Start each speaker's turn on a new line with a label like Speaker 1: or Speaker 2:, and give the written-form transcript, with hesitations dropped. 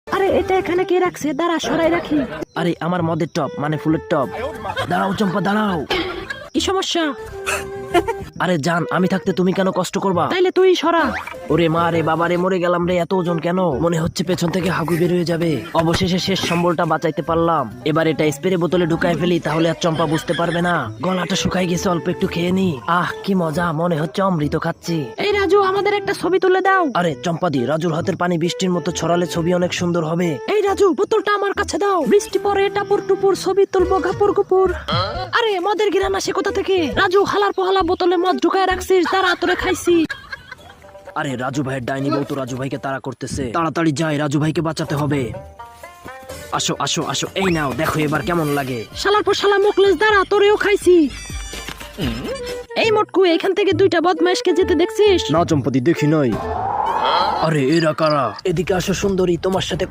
Speaker 1: আরে এটা এখানে কে রাখছে? দাঁড়া, সরাই রাখি।
Speaker 2: আরে আমার মদের টপ মানে ফুলের টপ। দাঁড়াও চম্পা দাঁড়াও।
Speaker 1: কি সমস্যা?
Speaker 2: আরে জান, আমি থাকতে তুমি কেন কষ্ট করবা?
Speaker 1: তাইলে তুই সরা।
Speaker 2: ওরে মা রে বাবা রে, মরে গেলাম রে, এত ওজন কেন? মনে হচ্ছে পেছন থেকে হাগু বের হয়ে যাবে। অবশেষে শেষ সম্বলটা বাঁচাইতে পারলাম। এবার এটা স্প্রে বোতলে ঢুকায় ফেলি, তাহলে আর চম্পা বুঝতে পারবে না। গলাটা শুকাই গেছে, অল্প একটু খেয়ে নি। আহ কি মজা, মনে হচ্ছে অমৃত খাচ্ছি।
Speaker 1: এই রাজু, আমাদের একটা ছবি তুলে দাও।
Speaker 2: আরে চম্পাদি, রাজুর হাতের পানি বৃষ্টির মতো ছড়ালে ছবি অনেক সুন্দর হবে।
Speaker 1: এই রাজু, বোতলটা আমার কাছে দাও। বৃষ্টি পরে টাপুর টুপুর ছবি তুলবো ঘাপুর গুপুর। আরে মদের গিরান আসে কোথা থেকে? রাজু, হালার পোহালা বোতলে মদ ঢুকায় রাখছিস, তারা তোরে খাইছি।
Speaker 2: আরে রাজু ভাইয়ের ডাইনি বউ তো রাজু ভাইকে তাড়া করতেছে। তাড়াতাড়ি যাই, রাজু ভাইকে বাঁচাতে হবে। আসো আসো আসো, এই নাও, দেখো এবার কেমন লাগে।
Speaker 1: শালার পর শালা মুখলেস, দাঁড়া, তোরেও খাইছি। এই মটকু, এখান থেকে দুইটা বদমাইশকে যেতে দেখছিস?
Speaker 2: না চম্পতি, দেখি নাই। আরে এরা কারা? এদিকে আসো সুন্দরী, তোমার সাথে কথা